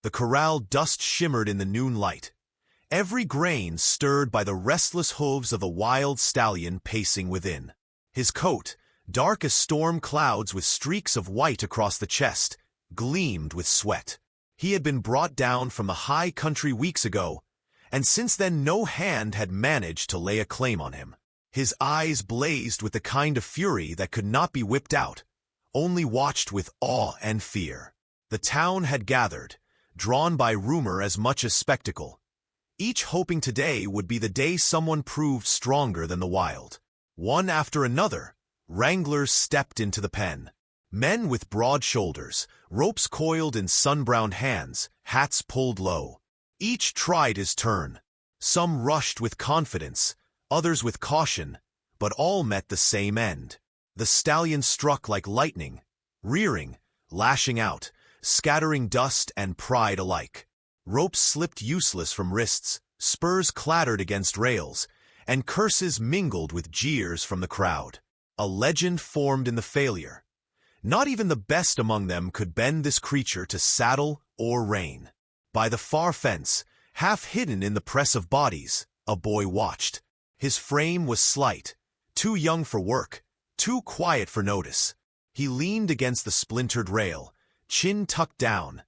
The corral dust shimmered in the noon light, every grain stirred by the restless hooves of the wild stallion pacing within. His coat, dark as storm clouds with streaks of white across the chest, gleamed with sweat. He had been brought down from the high country weeks ago, and since then no hand had managed to lay a claim on him. His eyes blazed with the kind of fury that could not be whipped out, only watched with awe and fear. The town had gathered, drawn by rumor as much as spectacle, each hoping today would be the day someone proved stronger than the wild. One after another, wranglers stepped into the pen. Men with broad shoulders, ropes coiled in sun-browned hands, hats pulled low. Each tried his turn. Some rushed with confidence, others with caution, but all met the same end. The stallion struck like lightning, rearing, lashing out, scattering dust and pride alike. Ropes slipped useless from wrists, spurs clattered against rails, and curses mingled with jeers from the crowd. A legend formed in the failure. Not even the best among them could bend this creature to saddle or rein. By the far fence, half hidden in the press of bodies, a boy watched. His frame was slight, too young for work, too quiet for notice. He leaned against the splintered rail, chin tucked down,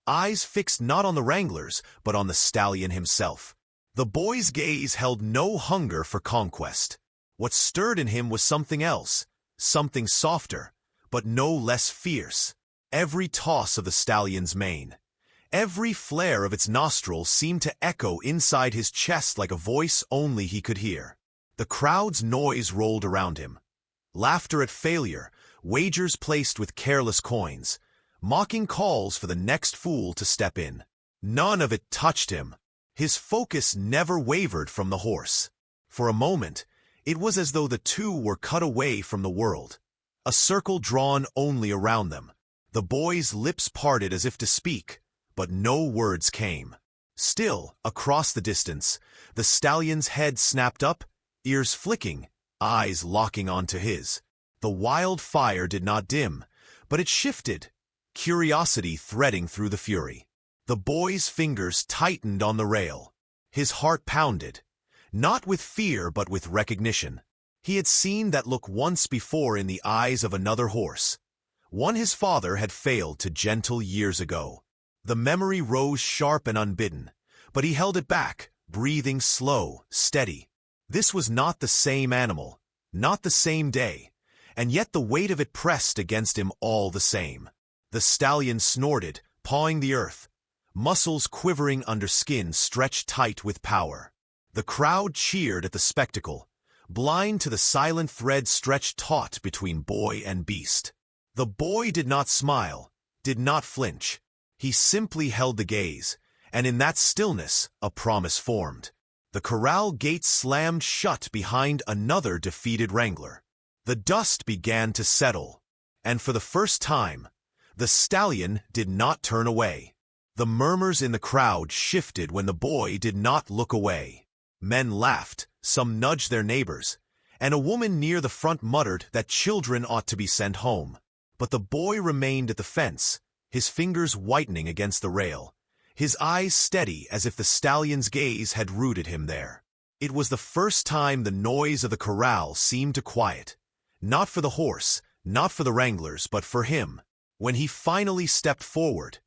eyes fixed not on the wranglers, but on the stallion himself. The boy's gaze held no hunger for conquest. What stirred in him was something else, something softer, but no less fierce. Every toss of the stallion's mane, every flare of its nostrils seemed to echo inside his chest like a voice only he could hear. The crowd's noise rolled around him. Laughter at failure, wagers placed with careless coins, mocking calls for the next fool to step in. None of it touched him. His focus never wavered from the horse. For a moment, it was as though the two were cut away from the world, a circle drawn only around them. The boy's lips parted as if to speak, but no words came. Still, across the distance, the stallion's head snapped up, ears flicking, eyes locking onto his. The wild fire did not dim, but it shifted, curiosity threading through the fury. The boy's fingers tightened on the rail. His heart pounded, not with fear but with recognition. He had seen that look once before in the eyes of another horse, one his father had failed to gentle years ago. The memory rose sharp and unbidden, but he held it back, breathing slow, steady. This was not the same animal, not the same day, and yet the weight of it pressed against him all the same. The stallion snorted, pawing the earth, muscles quivering under skin stretched tight with power. The crowd cheered at the spectacle, blind to the silent thread stretched taut between boy and beast. The boy did not smile, did not flinch. He simply held the gaze, and in that stillness a promise formed. The corral gates slammed shut behind another defeated wrangler. The dust began to settle, and for the first time, the stallion did not turn away. The murmurs in the crowd shifted when the boy did not look away. Men laughed, some nudged their neighbors, and a woman near the front muttered that children ought to be sent home. But the boy remained at the fence, his fingers whitening against the rail, his eyes steady as if the stallion's gaze had rooted him there. It was the first time the noise of the corral seemed to quiet, not for the horse, not for the wranglers, but for him. When he finally stepped forward,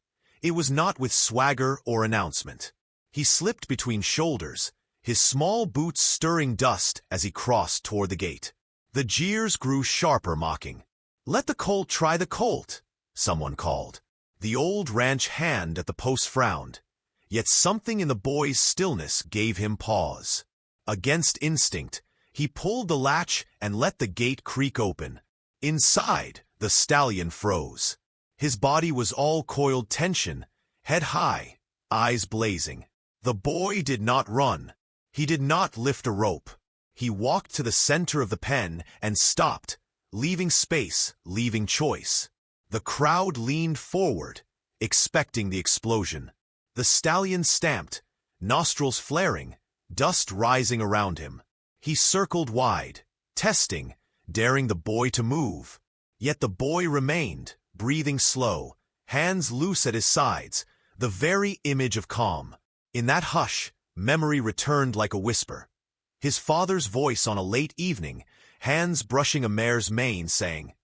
it was not with swagger or announcement. He slipped between shoulders, his small boots stirring dust as he crossed toward the gate. The jeers grew sharper, mocking. "Let the colt try the colt," someone called. The old ranch hand at the post frowned, yet something in the boy's stillness gave him pause. Against instinct, he pulled the latch and let the gate creak open. Inside, the stallion froze. His body was all coiled tension, head high, eyes blazing. The boy did not run. He did not lift a rope. He walked to the center of the pen and stopped, leaving space, leaving choice. The crowd leaned forward, expecting the explosion. The stallion stamped, nostrils flaring, dust rising around him. He circled wide, testing, daring the boy to move. Yet the boy remained, breathing slow, hands loose at his sides, The very image of calm. In that hush, memory returned like a whisper. His father's voice on a late evening, hands brushing a mare's mane, saying,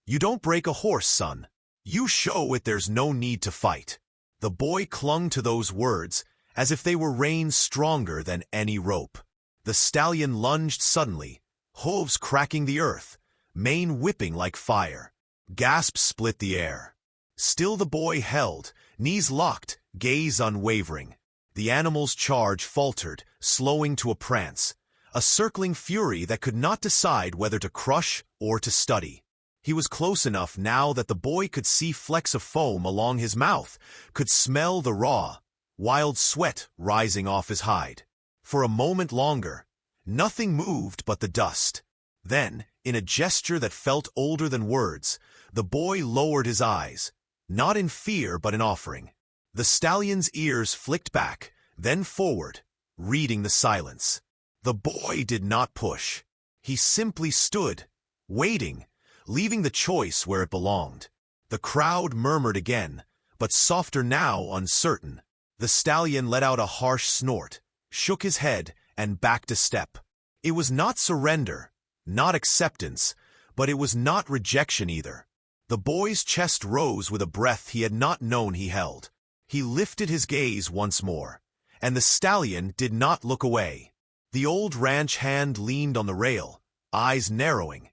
"You don't break a horse, son. You show it there's no need to fight." The boy clung to those words as if they were reins stronger than any rope. The stallion lunged suddenly, hooves cracking the earth, mane whipping like fire. Gasps split the air. Still the boy held, knees locked, gaze unwavering. The animal's charge faltered, slowing to a prance, a circling fury that could not decide whether to crush or to study. He was close enough now that the boy could see flecks of foam along his mouth, could smell the raw, wild sweat rising off his hide. For a moment longer, nothing moved but the dust. Then, in a gesture that felt older than words, the boy lowered his eyes, not in fear but in offering. The stallion's ears flicked back, then forward, reading the silence. The boy did not push. He simply stood, waiting, leaving the choice where it belonged. The crowd murmured again, but softer now, uncertain. The stallion let out a harsh snort, shook his head, and backed a step. It was not surrender, not acceptance, but it was not rejection either. The boy's chest rose with a breath he had not known he held. He lifted his gaze once more, and the stallion did not look away. The old ranch hand leaned on the rail, eyes narrowing,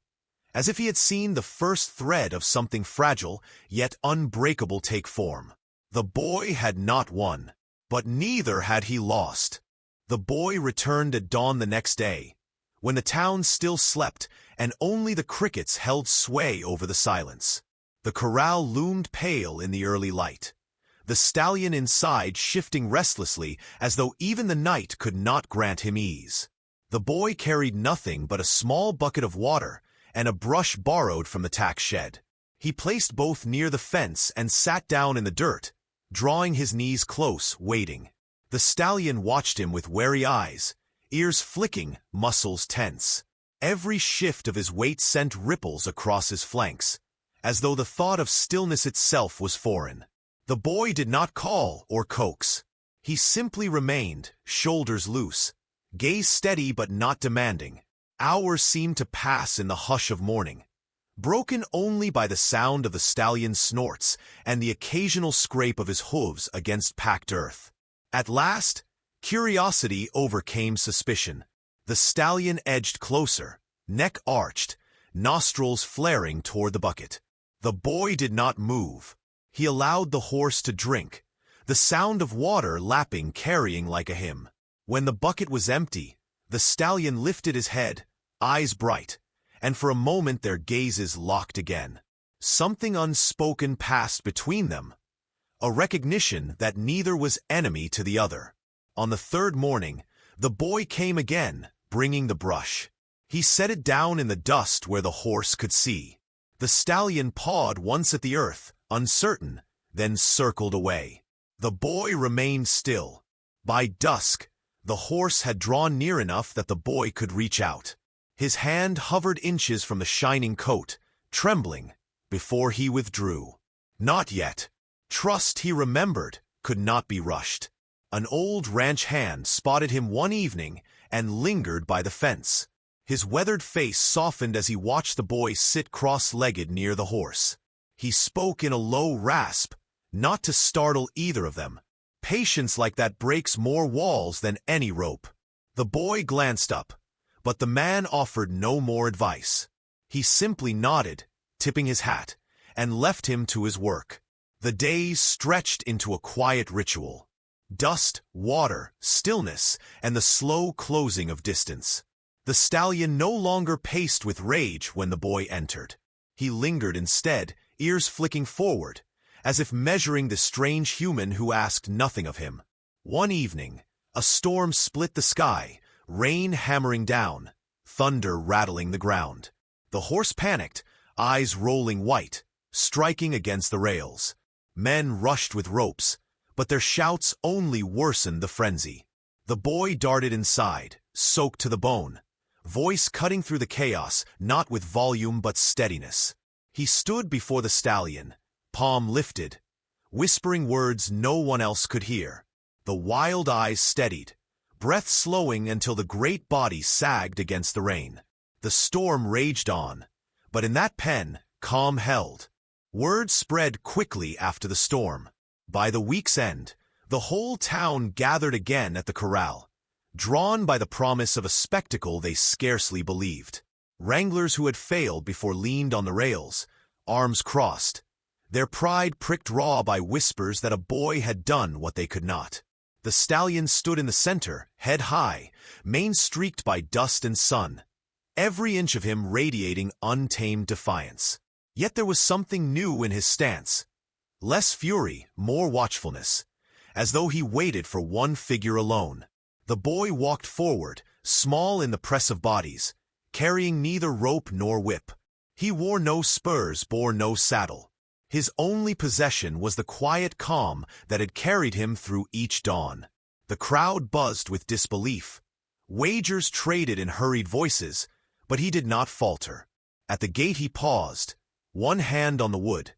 as if he had seen the first thread of something fragile yet unbreakable take form. The boy had not won, but neither had he lost. The boy returned at dawn the next day, when the town still slept and only the crickets held sway over the silence. The corral loomed pale in the early light, the stallion inside shifting restlessly as though even the night could not grant him ease. The boy carried nothing but a small bucket of water and a brush borrowed from the tack shed. He placed both near the fence and sat down in the dirt, drawing his knees close, waiting. The stallion watched him with wary eyes, ears flicking, muscles tense. Every shift of his weight sent ripples across his flanks, as though the thought of stillness itself was foreign. The boy did not call or coax. He simply remained, shoulders loose, gaze steady but not demanding. Hours seemed to pass in the hush of morning, broken only by the sound of the stallion's snorts and the occasional scrape of his hooves against packed earth. At last, curiosity overcame suspicion. The stallion edged closer, neck arched, nostrils flaring toward the bucket. The boy did not move. He allowed the horse to drink, the sound of water lapping carrying like a hymn. When the bucket was empty, the stallion lifted his head, eyes bright, and for a moment their gazes locked again. Something unspoken passed between them, a recognition that neither was enemy to the other. On the third morning, the boy came again, bringing the brush. He set it down in the dust where the horse could see. The stallion pawed once at the earth, uncertain, then circled away. The boy remained still. By dusk, the horse had drawn near enough that the boy could reach out. His hand hovered inches from the shining coat, trembling, before he withdrew. Not yet. Trust, he remembered, could not be rushed. An old ranch hand spotted him one evening and lingered by the fence. His weathered face softened as he watched the boy sit cross-legged near the horse. He spoke in a low rasp, not to startle either of them. Patience like that breaks more walls than any rope. The boy glanced up, but the man offered no more advice. He simply nodded, tipping his hat, and left him to his work. The days stretched into a quiet ritual. Dust, water, stillness, and the slow closing of distance. The stallion no longer paced with rage when the boy entered. He lingered instead, ears flicking forward, as if measuring the strange human who asked nothing of him. One evening, a storm split the sky, rain hammering down, thunder rattling the ground. The horse panicked, eyes rolling white, striking against the rails. Men rushed with ropes, but their shouts only worsened the frenzy. The boy darted inside, soaked to the bone, voice cutting through the chaos, not with volume but steadiness. He stood before the stallion, palm lifted, whispering words no one else could hear. The wild eyes steadied, breath slowing until the great body sagged against the rain. The storm raged on, but in that pen, calm held. Word spread quickly after the storm. By the week's end, the whole town gathered again at the corral, drawn by the promise of a spectacle they scarcely believed. Wranglers who had failed before leaned on the rails, arms crossed, their pride pricked raw by whispers that a boy had done what they could not. The stallion stood in the center, head high, mane streaked by dust and sun, every inch of him radiating untamed defiance. Yet there was something new in his stance. Less fury, more watchfulness, as though he waited for one figure alone. The boy walked forward, small in the press of bodies, carrying neither rope nor whip. He wore no spurs, bore no saddle. His only possession was the quiet calm that had carried him through each dawn. The crowd buzzed with disbelief. Wagers traded in hurried voices, but he did not falter. At the gate he paused, one hand on the wood,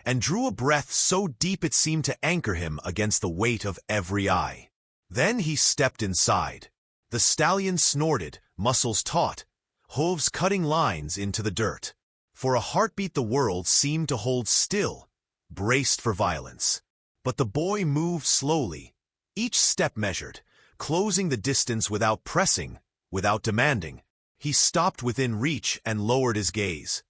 and drew a breath so deep it seemed to anchor him against the weight of every eye. Then he stepped inside. The stallion snorted, muscles taut, hooves cutting lines into the dirt. For a heartbeat the world seemed to hold still, braced for violence. But the boy moved slowly, each step measured, closing the distance without pressing, without demanding. He stopped within reach and lowered his gaze,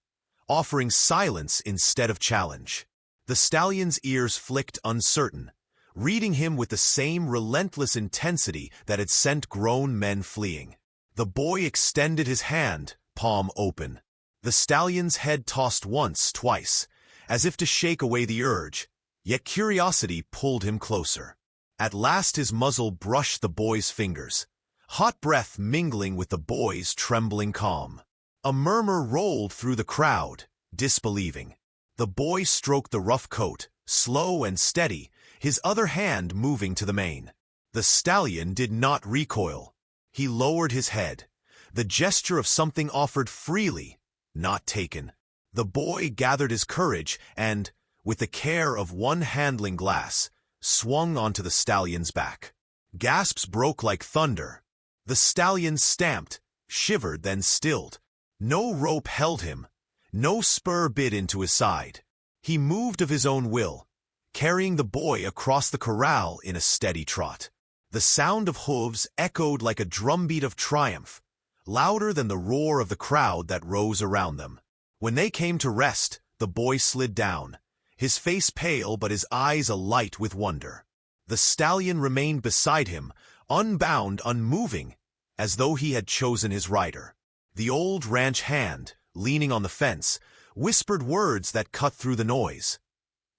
offering silence instead of challenge. The stallion's ears flicked uncertain, reading him with the same relentless intensity that had sent grown men fleeing. The boy extended his hand, palm open. The stallion's head tossed once, twice, as if to shake away the urge, yet curiosity pulled him closer. At last his muzzle brushed the boy's fingers, hot breath mingling with the boy's trembling calm. A murmur rolled through the crowd, disbelieving. The boy stroked the rough coat, slow and steady, his other hand moving to the mane. The stallion did not recoil. He lowered his head, the gesture of something offered freely, not taken. The boy gathered his courage and, with the care of one handling glass, swung onto the stallion's back. Gasps broke like thunder. The stallion stamped, shivered, then stilled. No rope held him, no spur bit into his side. He moved of his own will, carrying the boy across the corral in a steady trot. The sound of hooves echoed like a drumbeat of triumph, louder than the roar of the crowd that rose around them. When they came to rest, the boy slid down, his face pale but his eyes alight with wonder. The stallion remained beside him, unbound, unmoving, as though he had chosen his rider. The old ranch hand, leaning on the fence, whispered words that cut through the noise.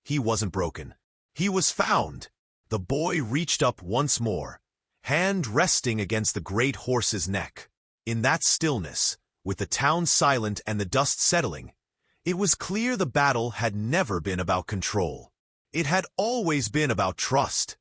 He wasn't broken. He was found. The boy reached up once more, hand resting against the great horse's neck. In that stillness, with the town silent and the dust settling, it was clear the battle had never been about control. It had always been about trust.